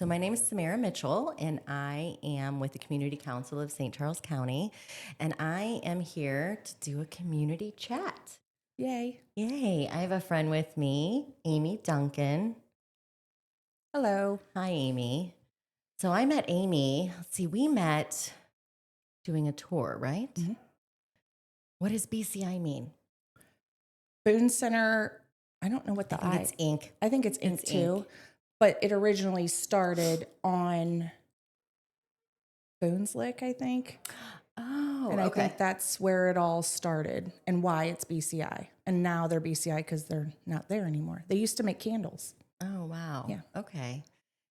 So my name is Samara Mitchell, and I am with the Community Council of St. Charles County, and I am here to do a community chat. Yay. Yay! I have a friend with me, Amy Duncan. Hello. Hi, Amy. So I met Amy. Let's see, we met doing a tour, right? Mhm. What does BCI mean? Boones Center, I don't know what I the think it's Inc. I think it's Inc. too, but it originally started on Boones Lick, I think. Oh, And I okay. think that's where it all started and why it's BCI. And now they're BCI because they're not there anymore. They used to make candles. Oh, wow. Yeah. Okay.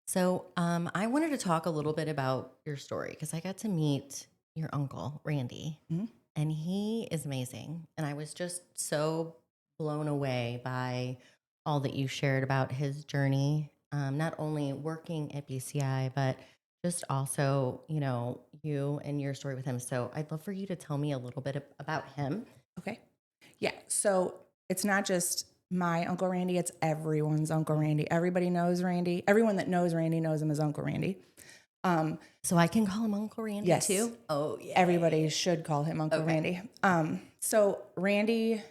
So I wanted to talk a little bit about your story because I got to meet your uncle, Randy, Mhm. and he is amazing. And I was just so blown away by all that you shared about his journey, not only working at BCI, but just also, you and your story with him. So I'd love for you to tell me a little bit about him. Okay. Yeah. So it's not just my Uncle Randy, it's everyone's Uncle Randy. Everybody knows Randy. Everyone that knows Randy knows him as Uncle Randy. So I can call him Uncle Randy Yes. too? Oh, yeah. Everybody should call him Uncle Okay. Randy. So Randy,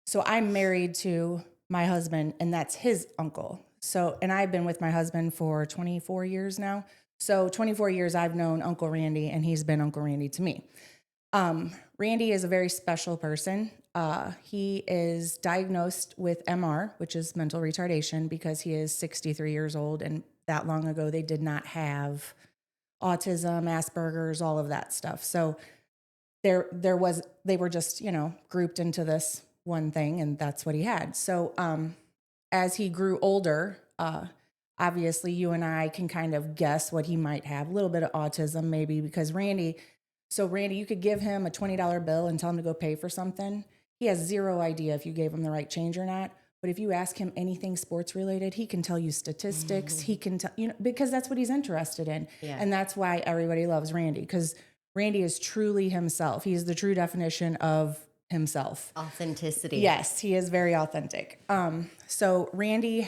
so I'm married to my husband, and that's his uncle. So, and I've been with my husband for 24 years now. So 24 years I've known Uncle Randy, and he's been Uncle Randy to me. Randy is a very special person. He is diagnosed with MR, which is mental retardation, because he is 63 years old, and that long ago they did not have autism, Asperger's, all of that stuff. So they were just, grouped into this one thing, and that's what he had. So as he grew older, obviously you and I can kind of guess what he might have. A little bit of autism maybe, because Randy, you could give him a $20 bill and tell him to go pay for something. He has zero idea if you gave him the right change or not. But if you ask him anything sports related, he can tell you statistics. He can tell, because that's what he's interested in. Yeah. And that's why everybody loves Randy, because Randy is truly himself. He's the true definition of himself. Authenticity. Yes, he is very authentic. So Randy,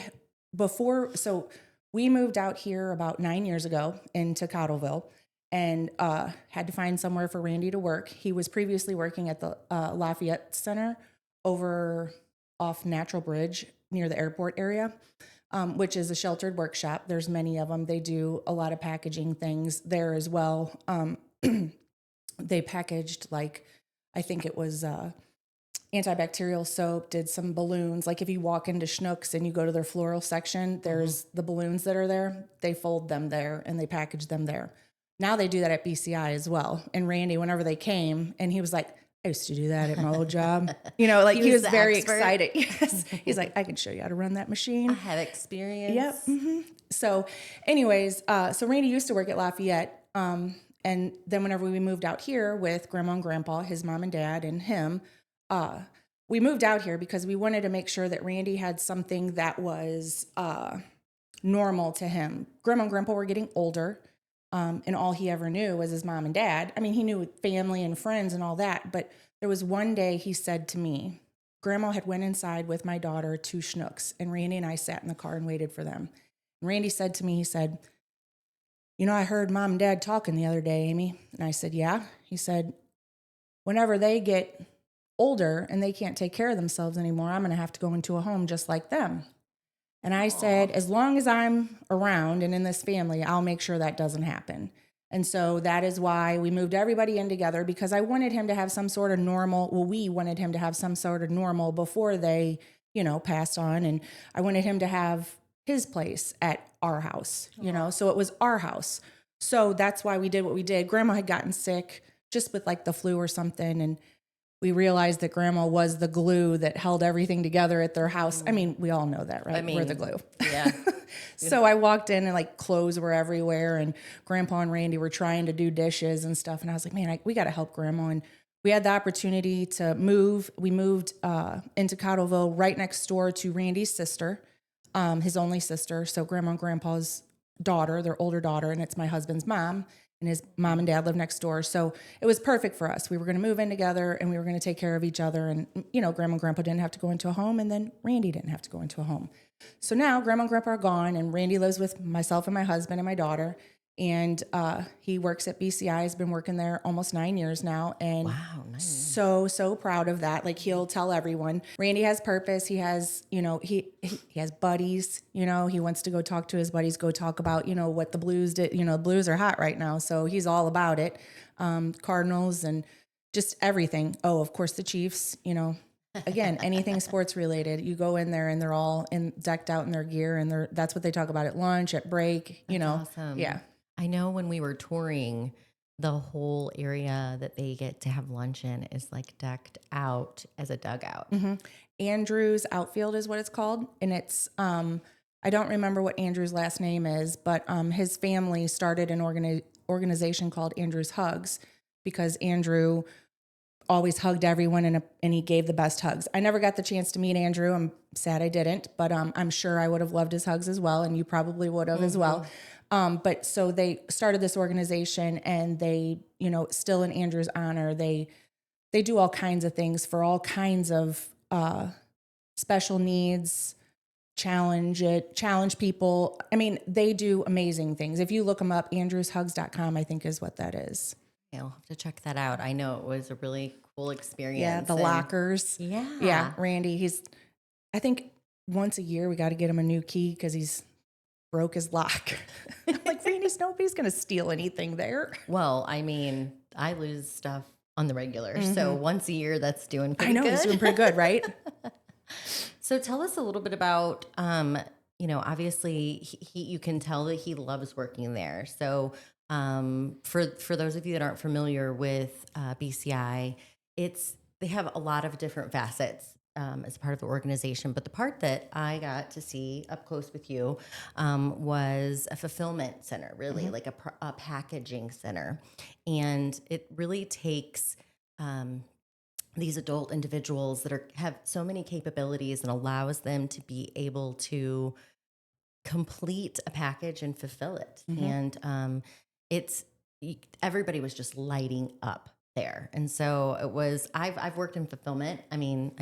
so we moved out here about 9 years ago into Cottleville, and had to find somewhere for Randy to work. He was previously working at the Lafayette Center over off Natural Bridge near the airport area, which is a sheltered workshop. There's many of them. They do a lot of packaging things there as well. They packaged, like, I think it was antibacterial soap, did some balloons. Like if you walk into Schnucks and you go to their floral section, there's the balloons that are there. They fold them there and they package them there. Now they do that at BCI as well. And Randy, whenever they came, and he was like, I used to do that at my old job. Like he was the very expert. excited. Yes. He's like, I can show you how to run that machine. I have experience. Yep. So anyways, so Randy used to work at Lafayette. And then whenever we moved out here with Grandma and Grandpa, his mom and dad and him, we moved out here because we wanted to make sure that Randy had something that was normal to him. Grandma and Grandpa were getting older, and all he ever knew was his mom and dad. I mean, he knew family and friends and all that, but there was one day he said to me, Grandma had went inside with my daughter to Schnucks, and Randy and I sat in the car and waited for them. And Randy said to me, he said, I heard Mom and Dad talking the other day, Amy. And I said, yeah. He said, whenever they get older and they can't take care of themselves anymore, I'm going to have to go into a home just like them. And I said, as long as I'm around and in this family, I'll make sure that doesn't happen. And so that is why we moved everybody in together, because I wanted him to have some sort of normal. Well, we wanted him to have some sort of normal before they, passed on. And I wanted him to have his place at our house, so it was our house. So that's why we did what we did. Grandma had gotten sick just with like the flu or something. And we realized that Grandma was the glue that held everything together at their house. I mean, we all know that, right? We're the glue. Yeah. So I walked in and like clothes were everywhere, and Grandpa and Randy were trying to do dishes and stuff. And I was like, man, we got to help Grandma. And we had the opportunity to move. We moved into Cottleville right next door to Randy's sister, his only sister. So Grandma and Grandpa's daughter, their older daughter, and it's my husband's mom. and his mom and dad live next door. So it was perfect for us. We were going to move in together, and we were going to take care of each other. And, grandma and grandpa didn't have to go into a home, and then Randy didn't have to go into a home. So now grandma and grandpa are gone, and Randy lives with myself and my husband and my daughter. And he works at BCI, has been working there almost 9 years now. And Wow, 9 years. so proud of that. Like, he'll tell everyone. Randy has purpose. He has, he has buddies. He wants to go talk to his buddies, go talk about, what the Blues did. The Blues are hot right now. So he's all about it. Cardinals and just everything. Oh, of course, the Chiefs, again, anything sports related. You go in there and they're all decked out in their gear, and that's what they talk about at lunch, at break, That's awesome. Yeah. I know when we were touring, the whole area that they get to have lunch in is like decked out as a dugout. Andrew's outfield is what it's called. And it's, I don't remember what Andrew's last name is, but his family started an organization called Andrew's Hugs, because Andrew always hugged everyone, and he gave the best hugs. I never got the chance to meet Andrew. I'm sad I didn't, but I'm sure I would have loved his hugs as well, and you probably would have as well. But so they started this organization, and they, still in Andrew's honor, they do all kinds of things for all kinds of special needs, challenge people. I mean, they do amazing things. If you look them up, andrewshugs.com, I think is what that is. Yeah, I'll have to check that out. I know it was a really cool experience. Yeah, the lockers. Yeah. Randy, I think once a year we got to get him a new key because he's broke his lock. I'm like, Randy, nobody's going to steal anything there. Well, I mean, I lose stuff on the regular. So once a year, that's doing pretty I know, good. he's doing pretty good, right? So tell us a little bit about, obviously you can tell that he loves working there. So for those of you that aren't familiar with BCI, they have a lot of different facets as part of the organization. But the part that I got to see up close with you was a fulfillment center, really like a packaging center. And it really takes these adult individuals that have so many capabilities and allows them to be able to complete a package and fulfill it. And it's everybody was just lighting up there. And so it was, I've worked in fulfillment. I mean,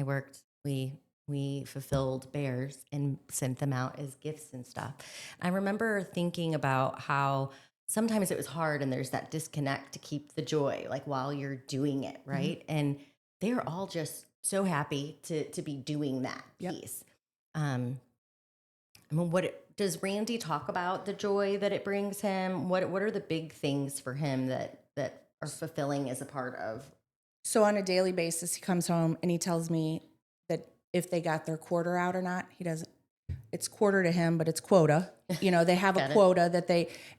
we fulfilled bears and sent them out as gifts and stuff. I remember thinking about how sometimes it was hard and there's that disconnect to keep the joy, like while you're doing it, right? And they're all just so happy to be doing that piece. I mean, does Randy talk about the joy that it brings him? What are the big things for him that are fulfilling as a part of? So on a daily basis, he comes home and he tells me that if they got their quarter out or not. He doesn't. It's quarter to him, but it's quota. They have a quota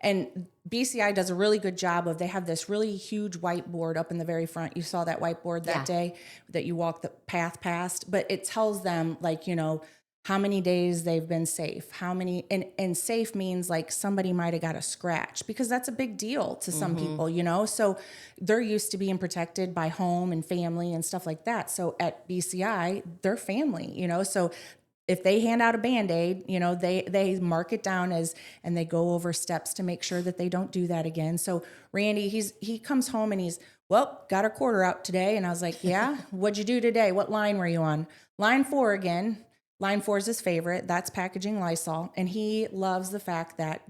and BCI does a really good job of, they have this really huge whiteboard up in the very front. You saw that whiteboard that day that you walked the path past, but it tells them like, how many days they've been safe, how many, and safe means like somebody might've got a scratch, because that's a big deal to some people, so they're used to being protected by home and family and stuff like that. So at BCI, they're family, so if they hand out a Band-Aid, they mark it down and they go over steps to make sure that they don't do that again. So Randy, he comes home and got a quarter out today. And I was like, yeah, what'd you do today? What line were you on? Line 4 again. Line 4 is his favorite. That's packaging Lysol. And he loves the fact that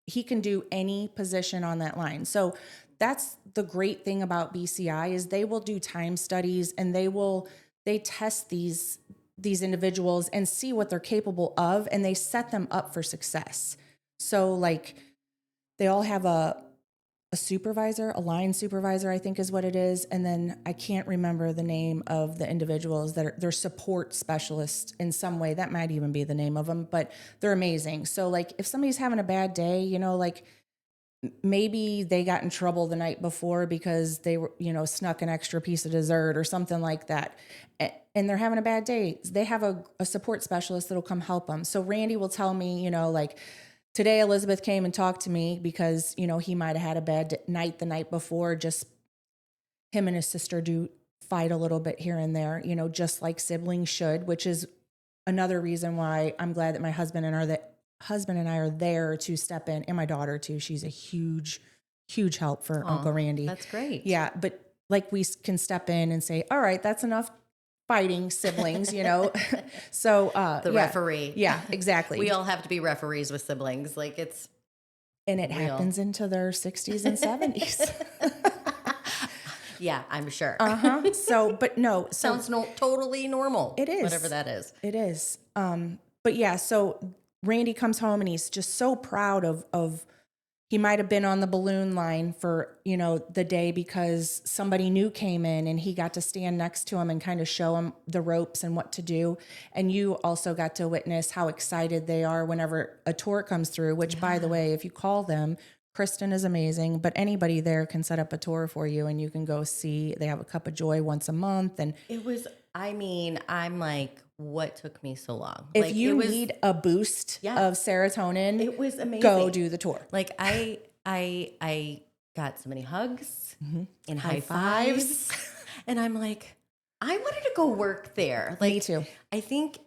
he can do any position on that line. So that's the great thing about BCI is they will do time studies and they test these individuals and see what they're capable of, and they set them up for success. So like they all have a supervisor, a line supervisor, I think is what it is. And then I can't remember the name of the individuals that they're support specialists in some way. That might even be the name of them, but they're amazing. So like if somebody's having a bad day, like maybe they got in trouble the night before because they were, snuck an extra piece of dessert or something like that, and they're having a bad day, they have a support specialist that'll come help them. So Randy will tell me, like today Elizabeth came and talked to me because, he might have had a bad night the night before. Just him and his sister do fight a little bit here and there, just like siblings should, which is another reason why I'm glad that my husband and I are there to step in, and my daughter too. She's a huge huge help for Aw, Uncle Randy. that's great. Yeah, but like we can step in and say, all right, that's enough fighting siblings, you know? So, The yeah, referee. yeah, We exactly. all have to be referees with siblings. Like it's And it real. happens into their 60s and 70s. Yeah, I'm sure. So, but no, so Sounds totally normal. it Whatever is. that is. It is. But yeah, so Randy comes home and he's just so proud of he might have been on the balloon line for, you know, the day because somebody new came in and he got to stand next to him and kind of show him the ropes and what to do. And you also got to witness how excited they are whenever a tour comes through, which by the Yeah. way, if you call them, Kristen is amazing, but anybody there can set up a tour for you and you can go see. They have a cup of joy once a month. And It was, I mean, I'm like, what took me so long? if Like, it you was, need a boost yeah, of serotonin, it was go amazing. do the tour. Like, I got so many hugs and High high fives. fives. And I'm like, I wanted to go work there. Me Like, too. I think,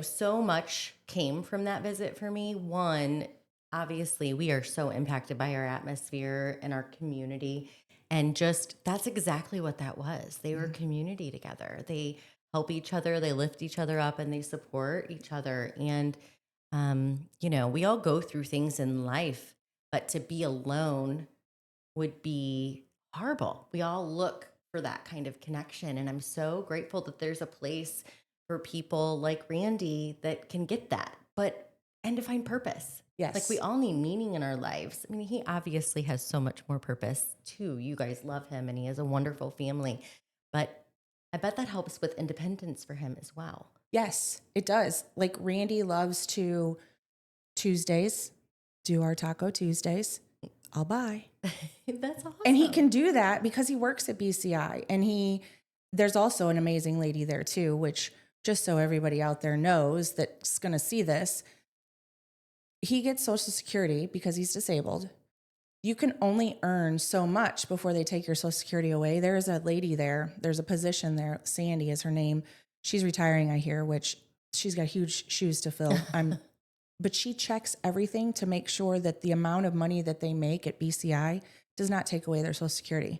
so much came from that visit for me. One, obviously, we are so impacted by our atmosphere and our community. And just that's exactly what that was. They were community together. They help each other, they lift each other up, and they support each other. And, we all go through things in life, but to be alone would be horrible. We all look for that kind of connection. And I'm so grateful that there's a place for people like Randy that can get that, and to find purpose. Like we Yes. all need meaning in our lives. I mean, he obviously has so much more purpose too. You guys love him and he has a wonderful family. But I bet that helps with independence for him as well. Yes, it does. Like Randy loves to Tuesdays, do our Taco Tuesdays. I'll buy. That's awesome. And he can do that because he works at BCI. And there's also an amazing lady there too, which just so everybody out there knows that's going to see this, he gets Social Security because he's disabled. You can only earn so much before they take your Social Security away. There is a lady there. There's a position there. Sandy is her name. She's retiring, I hear, which she's got huge shoes to fill. But she checks everything to make sure that the amount of money that they make at BCI does not take away their Social Security.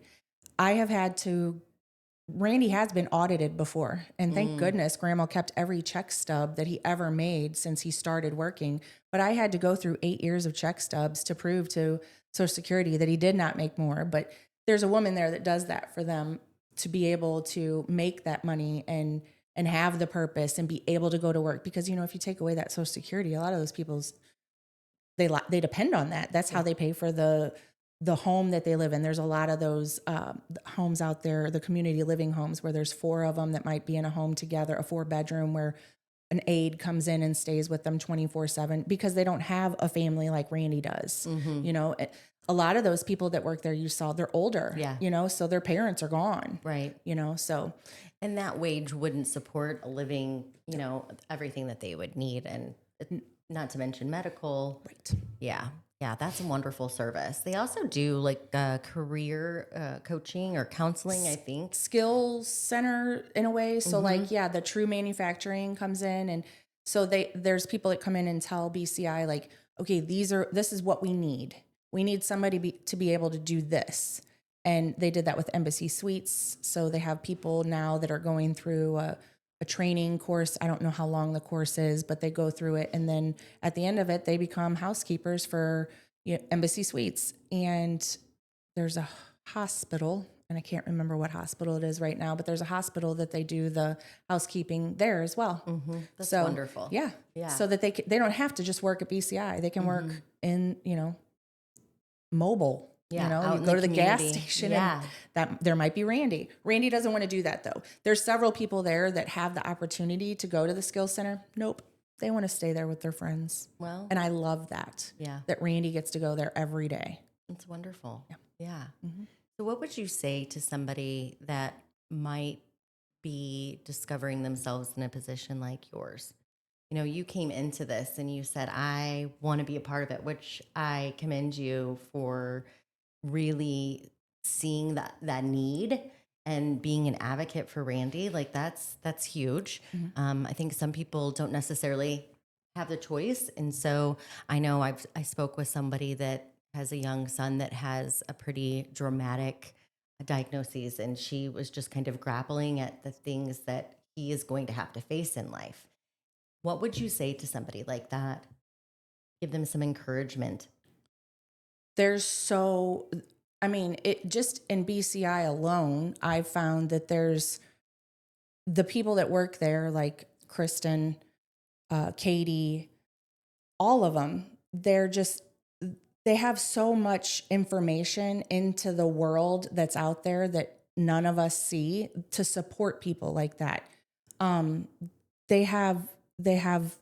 Randy has been audited before, and thank goodness Grandma kept every check stub that he ever made since he started working. But I had to go through 8 years of check stubs to prove to Social Security that he did not make more. But there's a woman there that does that for them to be able to make that money and have the purpose and be able to go to work. Because, if you take away that Social Security, a lot of those people's, they depend on that. That's how they pay for the home that they live in. There's a lot of those homes out there, the community living homes, where there's 4 of them that might be in a home together, a 4-bedroom where an aide comes in and stays with them 24/7 because they don't have a family like Randy does. A lot of those people that work there, you saw, they're older, Yeah. So their parents are gone, Right. so. And that wage wouldn't support a living, everything that they would need. And not to mention medical. Right. Yeah. Yeah. That's a wonderful service. They also do like career coaching or counseling, I think. Skills center in a way. So the true manufacturing comes in, and so there's people that come in and tell BCI like, okay, this is what we need. We need somebody to be able to do this. And they did that with Embassy Suites. So they have people now that are going through a training course. I don't know how long the course is, but they go through it. And then at the end of it, they become housekeepers for Embassy Suites. And there's a hospital, and I can't remember what hospital it is right now, but there's a hospital that they do the housekeeping there as well. That's So, wonderful. Yeah. Yeah. So that they don't have to just work at BCI. They can work in, mobile. Yeah, out You in go the to the gas community. station Yeah. and that there might be Randy. Randy doesn't want to do that though. There's several people there that have the opportunity to go to the skills center. Nope. They want to stay there with their friends. Well, And I love that. yeah, That Randy gets to go there every day. it's wonderful. Yeah. So, what would you say to somebody that might be discovering themselves in a position like yours? You came into this and you said, I want to be a part of it, which I commend you for really seeing that need and being an advocate for Randy. Like that's huge. I think some people don't necessarily have the choice. And so I know I spoke with somebody that has a young son that has a pretty dramatic diagnosis, and she was just kind of grappling at the things that he is going to have to face in life. What would you say to somebody like that? Give them some encouragement. There's so, I mean, it just in BCI alone, I've found that there's the people that work there, like Kristen, Katie, all of them, they're just, they have so much information into the world that's out there that none of us see to support people like that. Um, they have, they have,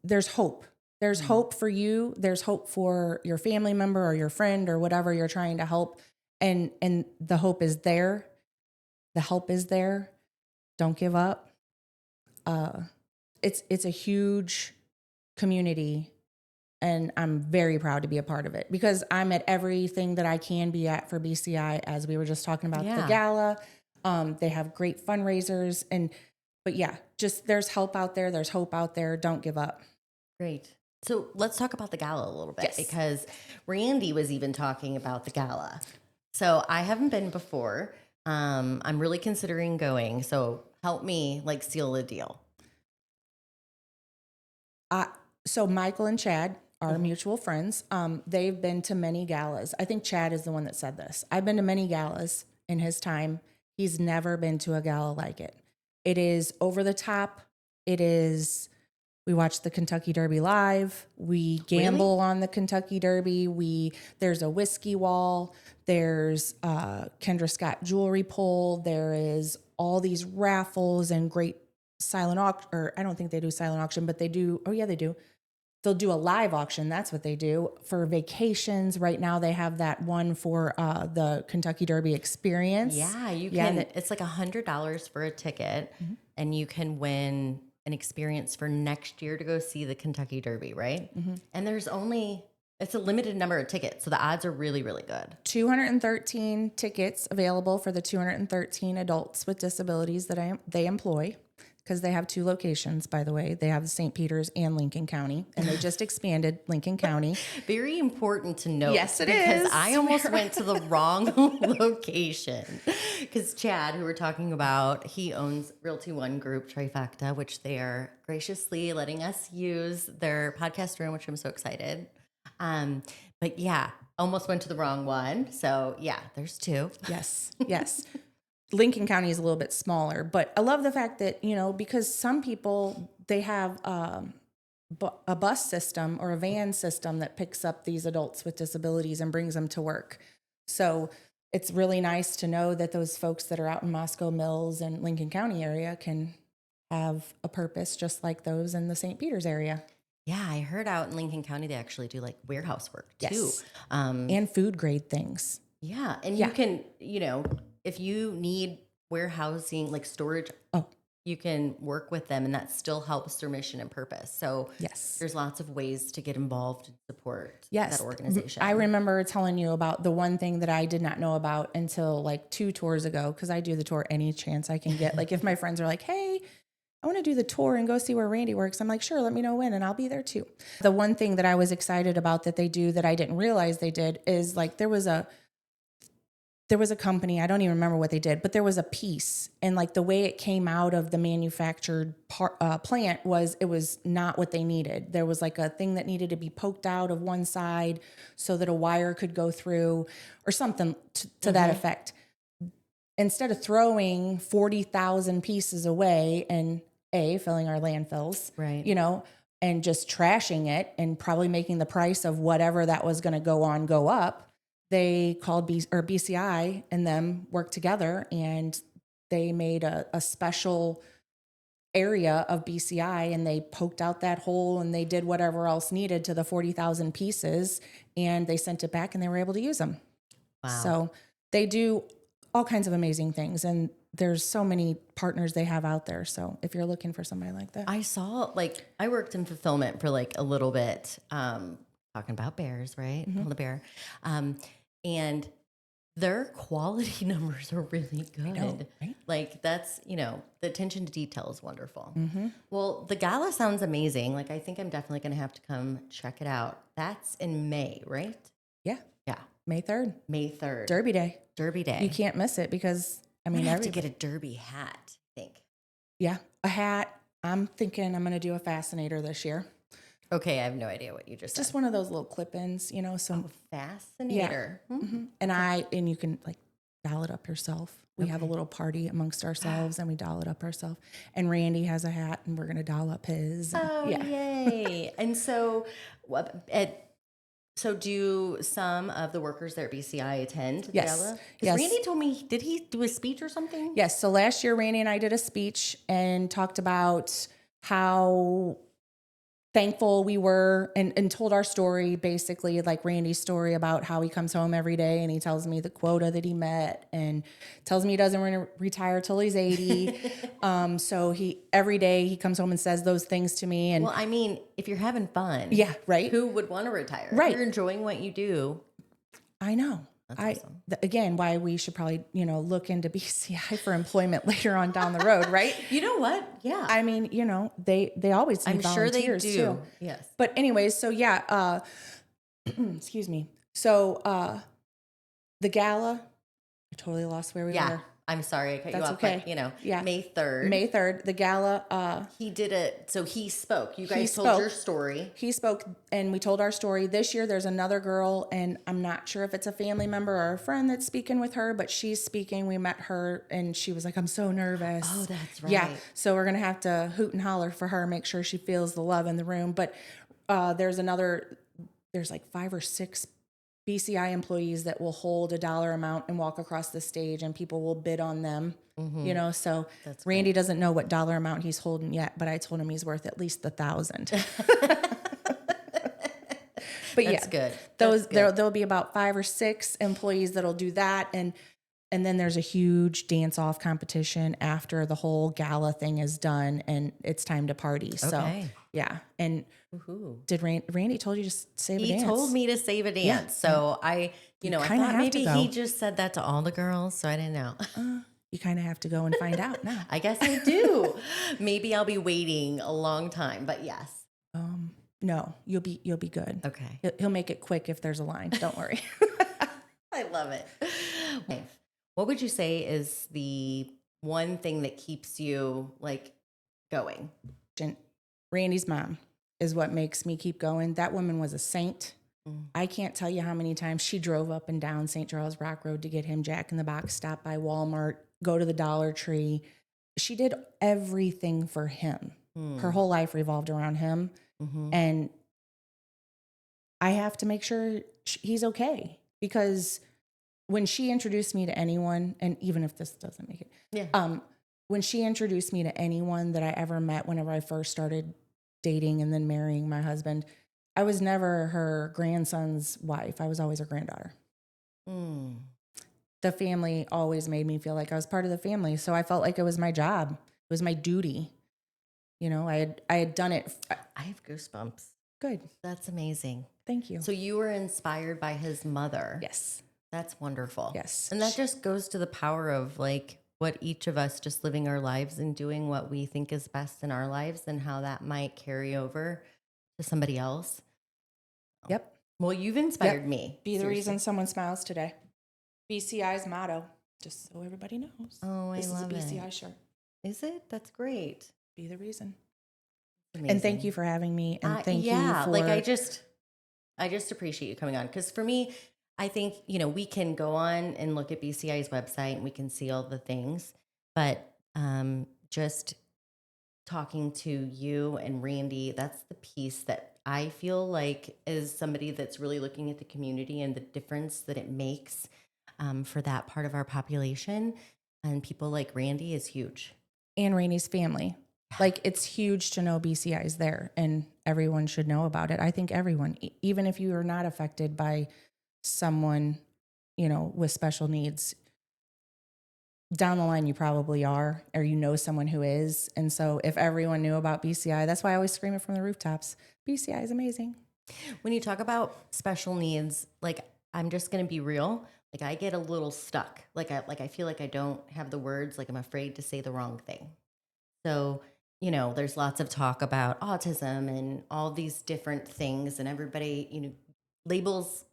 there's hope. There's Mm. hope for you. There's hope for your family member or your friend or whatever you're trying to help. And the hope is there. The help is there. Don't give up. Uh, it's a huge community, and I'm very proud to be a part of it because I'm at everything that I can be at for BCI. As we were just talking about the Yeah, gala, they have great fundraisers, but yeah, just there's help out there. There's hope out there. Don't give up. great. So let's talk about the gala a little bit Yes. because Randy was even talking about the gala. So I haven't been before. I'm really considering going. So help me like seal the deal. Uh, so Michael and Chad are Mhm. mutual friends. They've been to many galas. I think Chad is the one that said this. I've been to many galas in his time. He's never been to a gala like it. It is over the top. It is. We watch the Kentucky Derby live. We Really? gamble on the Kentucky Derby. There's a whiskey wall. There's Kendra Scott jewelry pull. There is all these raffles and great silent auction. Or I don't think they do silent auction, but they do. Oh yeah, they do. They'll do a live auction. That's what they do for vacations. Right now, they have that one for the Kentucky Derby experience. Yeah, you Yeah, can. It's like $100 for a ticket, Mhm. and you can win an experience for next year to go see the Kentucky Derby, right? Mhm. And it's a limited number of tickets, so the odds are really, really good. 213 tickets available for the 213 adults with disabilities that they employ, because they have two locations, by the way. They have St. Peter's and Lincoln County, and they just expanded Lincoln County. Very important to note Yes, it because is. I almost went to the wrong location. Because Chad, who we're talking about, he owns Realty One Group Trifecta, which they are graciously letting us use their podcast room, which I'm so excited. Um, but yeah, almost went to the wrong one. So yeah, there's two. Yes, yes. Lincoln County is a little bit smaller, but I love the fact that, because some people, they have a bus system or a van system that picks up these adults with disabilities and brings them to work. So it's really nice to know that those folks that are out in Moscow Mills and Lincoln County area can have a purpose just like those in the St. Peter's area. Yeah, I heard out in Lincoln County they actually do like warehouse work too. Yes. Um, And food grade things. yeah, and you Yeah. can, if you need warehousing like storage, Oh, you can work with them, and that still helps their mission and purpose. So yes. there's lots of ways to get involved and support that Yes. organization. I remember telling you about the one thing that I did not know about until like 2 tours ago, because I do the tour any chance I can get. Like if my friends are like, hey, I want to do the tour and go see where Randy works, I'm like, sure, let me know when, and I'll be there too. The one thing that I was excited about that they do that I didn't realize they did is like there was a company, I don't even remember what they did, but there was a piece, and like the way it came out of the manufactured plant it was not what they needed. There was like a thing that needed to be poked out of one side so that a wire could go through or something to that effect. Instead of throwing 40,000 pieces away and filling our landfills, Right. and just trashing it and probably making the price of whatever that was going to go up, they called BCI and them worked together, and they made a special area of BCI, and they poked out that hole and they did whatever else needed to the 40,000 pieces, and they sent it back and they were able to use them. Wow. So they do all kinds of amazing things, and there's so many partners they have out there. So if you're looking for somebody like that, I saw I worked in fulfillment for like a little bit, talking about bears, right? Mhm. The bear. And their quality numbers are really I know, good. right? Like that's, the attention to detail is wonderful. Mm-hmm. Well, the gala sounds amazing. Like I think I'm definitely going to have to come check it out. That's in May, right? Yeah. Yeah. May 3rd, May 3rd. Derby Day. Derby Day. You can't miss it because, I I'm mean, gonna have to everybody. get a derby hat, I think. Yeah. A hat. I'm thinking I'm going to do a fascinator this year. Okay, I have no idea what you just Just said. one of those little clip-ins, you know, some, Oh, yeah. fascinator. And you can like doll it up yourself. We have a Okay. little party amongst ourselves and we doll it up ourselves. And Randy has a hat and we're going to doll up his. And Oh, yeah. yay. And so, so do some of the workers there at BCI attend the Yes. gala? Because Yes. Randy told me, did he do a speech or something? Yes. So last year, Randy and I did a speech and talked about how thankful we were and told our story, basically like Randy's story about how he comes home every day and he tells me the quota that he met and tells me he doesn't want to retire till he's 80. So every day he comes home and says those things to me. And Well, I mean, if you're having fun, yeah, right. who would want to retire? If Right. you're enjoying what you do. I know. That's awesome. Again, why we should probably, look into BCI for employment later on down the road, right? You know what? Yeah. I mean, they always need I'm sure they volunteers do. too. Yes. But anyways, so yeah, excuse me. So the gala, I totally lost where we Yeah. were. I'm sorry I cut you That's off, okay. but Yeah. May 3rd. May 3rd, the gala, He did it. So he spoke. You guys told spoke. your story. he spoke and we told our story. This year there's another girl and I'm not sure if it's a family member or a friend that's speaking with her, but she's speaking. We met her and she was like, I'm so nervous. Oh, that's Yeah. right. So we're going to have to hoot and holler for her, make sure she feels the love in the room. But there's like 5 or 6 BCI employees that will hold a dollar amount and walk across the stage and people will bid on them. So That's Randy doesn't know what dollar amount he's holding yet, but I told him he's worth at least 1,000. But That's yeah, good. those That's good. there'll be about 5 or 6 employees that'll do that, and then there's a huge dance off competition after the whole gala thing is done, and it's time to party. So Okay. yeah, and Woohoo. did Randy told you to save a He dance? told me to save a dance. So I kinda thought have to maybe go. he just said that to all the girls. So I didn't know. You kind of have to go and find out now. I guess I do. Maybe I'll be waiting a long time, but yes. No, you'll be good. Okay. He'll make it quick if there's a line. Don't worry. I love it. What would you say is the one thing that keeps you like going? And Randy's mom is what makes me keep going. That woman was a saint. Mm. I can't tell you how many times she drove up and down St. Charles Rock Road to get him Jack in the Box, stop by Walmart, go to the Dollar Tree. She did everything for him. Her whole life revolved around him. Mm-hmm. And I have to make sure he's okay, because when she introduced me to anyone, and even if this doesn't make it, Yeah. when she introduced me to anyone that I ever met whenever I first started dating and then marrying my husband, I was never her grandson's wife. I was always her granddaughter. Mm. The family always made me feel like I was part of the family. So I felt like it was my job. It was my duty. I had done it. I have goosebumps. Good. That's amazing. Thank you. So you were inspired by his mother. Yes. That's wonderful. Yes. And that just goes to the power of like what each of us just living our lives and doing what we think is best in our lives and how that might carry over to somebody else. Yep. Well, you've inspired me. Be the Seriously. reason someone smiles today. BCI's motto, just so everybody knows. Oh, I this love is a BCI it. shirt. Is it? That's great. Be the reason. Amazing. And thank you for having me. And thank you for like I just appreciate you coming on, because for me, I think we can go on and look at BCI's website and we can see all the things, but just talking to you and Randy, that's the piece that I feel like is somebody that's really looking at the community and the difference that it makes for that part of our population. And people like Randy is huge. and Rainey's family. Like, it's huge to know BCI is there and everyone should know about it. I think everyone, even if you are not affected by someone, with special needs, down the line you probably are, or someone who is. And so if everyone knew about BCI, that's why I always scream it from the rooftops. BCI is amazing. When you talk about special needs, like, I'm just going to be real. Like, I get a little stuck. I feel like I don't have the words. Like, I'm afraid to say the wrong thing. So, there's lots of talk about autism and all these different things, and everybody, labels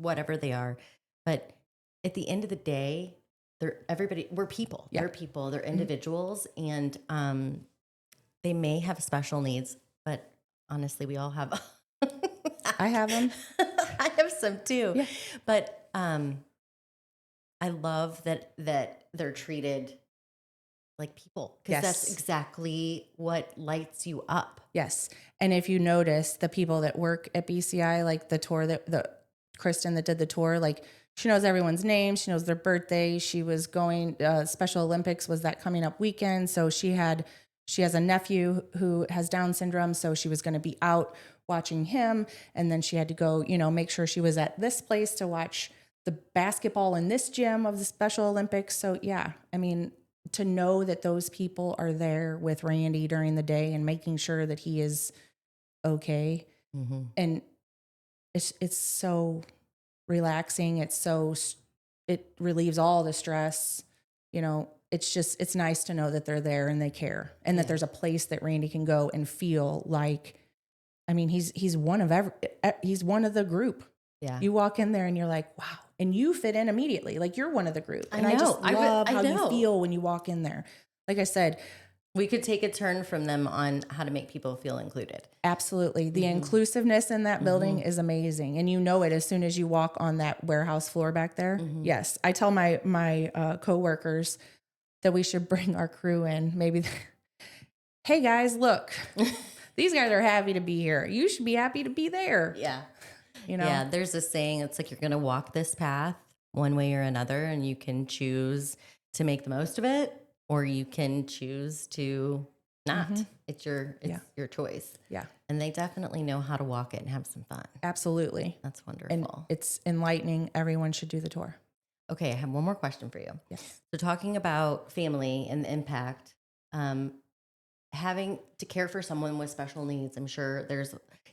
whatever they are. But at the end of the day, we're people. Yeah. They're people, they're individuals, and they may have special needs, but honestly, we all have. I have them. I have some too. Yeah. But I love that they're treated like people, because that's Yes. exactly what lights you up. Yes. And if you notice the people that work at BCI, like the tour the Kristen that did the tour, like she knows everyone's name. She knows their birthday. She was going, Special Olympics was that coming up weekend. So she has a nephew who has Down syndrome. So she was going to be out watching him. And then she had to go, make sure she was at this place to watch the basketball in this gym of the Special Olympics. So yeah, I mean, to know that those people are there with Randy during the day and making sure that he is okay. Mm-hmm. And it's so relaxing. It relieves all the stress. It's nice to know that they're there and they care, and that there's a place that Randy can go and feel like, I mean, he's one of the group. Yeah. You walk in there and you're like, wow. And you fit in immediately. Like you're one of the group. I And know. I just love how know. you feel when you walk in there. Like I said, we could take a turn from them on how to make people feel included. Absolutely. The inclusiveness in that building is amazing. And you know it as soon as you walk on that warehouse floor back there. Yes. I tell my coworkers that we should bring our crew in. Maybe, hey guys, look, these guys are happy to be here. You should be happy to be there. Yeah. You know? Yeah, there's a saying, it's like you're going to walk this path one way or another, and you can choose to make the most of it, or you can choose to not. It's your choice. Yeah. And they definitely know how to walk it and have some fun. Absolutely. That's wonderful. And it's enlightening. Everyone should do the tour. Okay, I have one more question for you. Yes. So talking about family and the impact, having to care for someone with special needs, I'm sure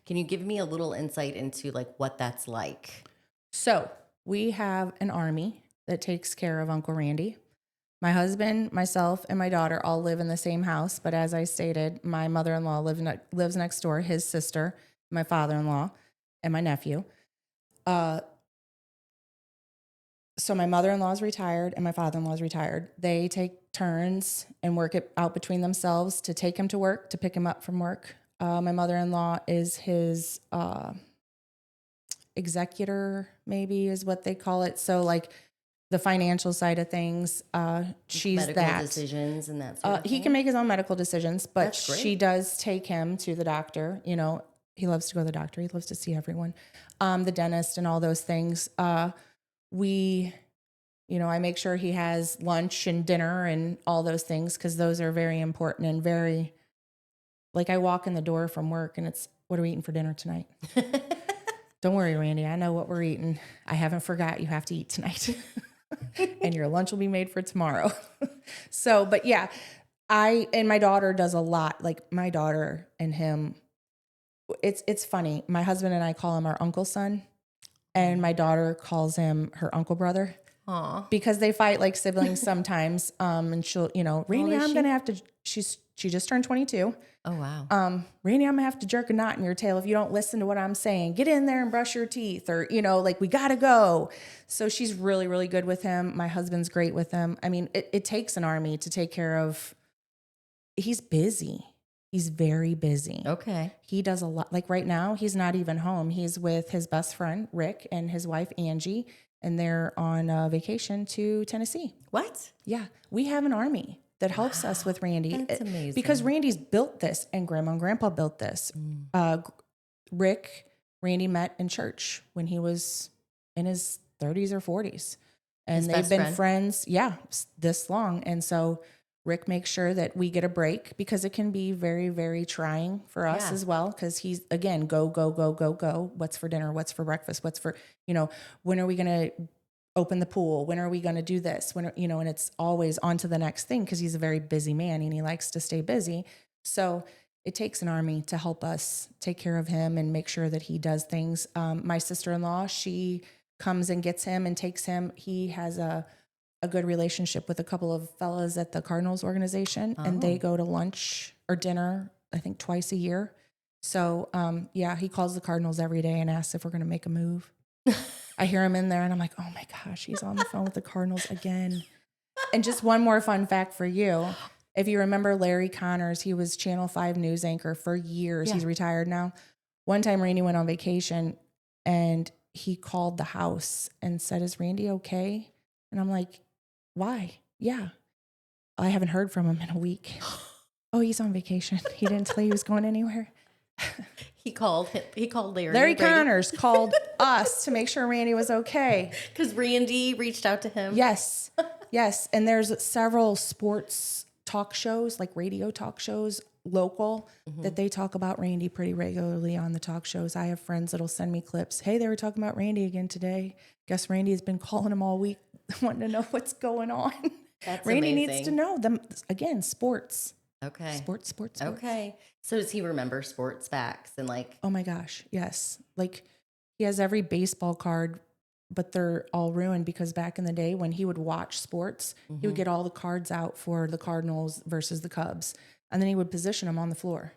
can you give me a little insight into like what that's like? So we have an army that takes care of Uncle Randy. My husband, myself, and my daughter all live in the same house. But as I stated, my mother-in-law lives next door, his sister, my father-in-law, and my nephew. So my mother-in-law is retired and my father-in-law is retired. They take turns and work it out between themselves to take him to work, to pick him up from work. My mother-in-law is his executor, maybe is what they call it. So like the financial side of things, she's medical that. decisions and that sort of He thing? can make his own medical decisions, but That's great. she does take him to the doctor. He loves to go to the doctor. He loves to see everyone, the dentist and all those things. I make sure he has lunch and dinner and all those things, because those are very important and very, like I walk in the door from work and it's, what are we eating for dinner tonight? Don't worry, Randy. I know what we're eating. I haven't forgot you have to eat tonight. And your lunch will be made for tomorrow. So, but yeah, and my daughter does a lot. Like my daughter and him, it's funny. My husband and I call him our uncle son, and my daughter calls him her uncle brother. Aw. Because they fight like siblings sometimes. And she'll, Randy, is I'm she? going to have to, she just turned 22. Oh, wow. Randy, I'm gonna have to jerk a knot in your tail if you don't listen to what I'm saying. Get in there and brush your teeth, or, like we gotta go. So she's really, really good with him. My husband's great with him. I mean, it takes an army to take care of. He's busy. He's very busy. Okay. He does a lot. Like right now, he's not even home. He's with his best friend, Rick, and his wife, Angie, and they're on vacation to Tennessee. What? Yeah. We have an army that helps us with Randy. That's amazing. Because Randy's built this, and Grandma and Grandpa built this. Randy met in church when he was in his 30s or 40s. And His they've best been friend? friends, this long. And so Rick makes sure that we get a break, because it can be very, very trying for us Yeah. as well. Because he's, again, go, go, go, go, go. What's for dinner? What's for breakfast? What's for, when are we going to open the pool? When are we going to do this? And it's always on to the next thing, because he's a very busy man and he likes to stay busy. So it takes an army to help us take care of him and make sure that he does things. My sister-in-law, she comes and gets him and takes him. He has a good relationship with a couple of fellas at the Cardinals organization, and they go to lunch or dinner, I think twice a year. So he calls the Cardinals every day and asks if we're going to make a move. I hear him in there and I'm like, oh my gosh, he's on the phone with the Cardinals again. And just one more fun fact for you. If you remember Larry Connors, he was Channel 5 news anchor for years. Yeah. He's retired now. One time Randy went on vacation and he called the house and said, is Randy okay? And I'm like, why? Yeah. I haven't heard from him in a week. Oh, he's on vacation. He didn't tell you he was going anywhere. He called Larry. Larry Connors called us to make sure Randy was okay. Because Randy reached out to him. Yes. Yes. And there's several sports talk shows, like radio talk shows, local, that they talk about Randy pretty regularly on the talk shows. I have friends that'll send me clips. Hey, they were talking about Randy again today. Guess Randy has been calling him all week, wanting to know what's going on. That's Randy amazing. needs to know them again. Sports. Okay. Sports. Okay. So does he remember sports facts and like? Oh my gosh, yes. Like he has every baseball card, but they're all ruined because back in the day when he would watch sports, he would get all the cards out for the Cardinals versus the Cubs, and then he would position them on the floor.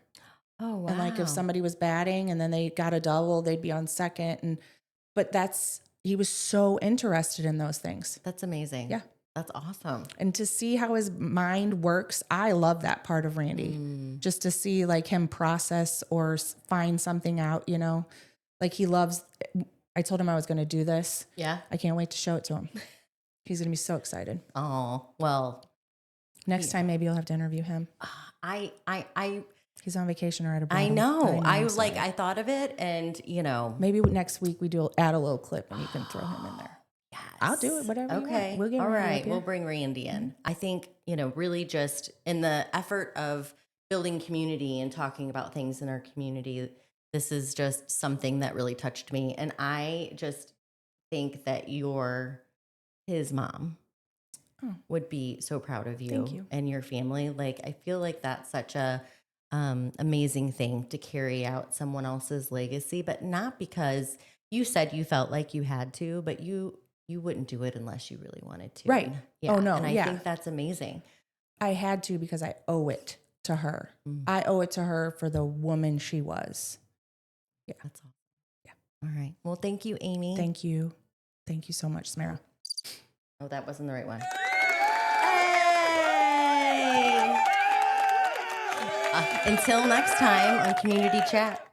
Oh wow. And like if somebody was batting and then they got a double, they'd be on second. But he was so interested in those things. That's amazing. Yeah. That's awesome. And to see how his mind works, I love that part of Randy. Just to see like him process or find something out, like he loves, I told him I was going to do this. Yeah. I can't wait to show it to him. He's going to be so excited. Oh, well. Next time, maybe you'll have to interview him. I He's on vacation or at a I know. I'm sorry. I thought of it and Maybe next week add a little clip and you can throw him in there. yes. I'll do it, whatever you want. Okay. We'll get all Randy up right. here. We'll bring Randy in. I think, really just in the effort of building community and talking about things in our community, this is just something that really touched me. And I just think that his mom would be so proud of Thank you. and your family. Like, I feel like that's such a amazing thing to carry out someone else's legacy, but not because you said you felt like you had to, but you wouldn't do it unless you really wanted to. Right. Yeah. Oh, no. And I Yeah. think that's amazing. I had to because I owe it to her. I owe it to her for the woman she was. Yeah. That's all. Yeah. All right. Well, thank you, Amy. Thank you. Thank you so much, Samara. Oh, that wasn't the right one. Hey! Until next time on Community Chat.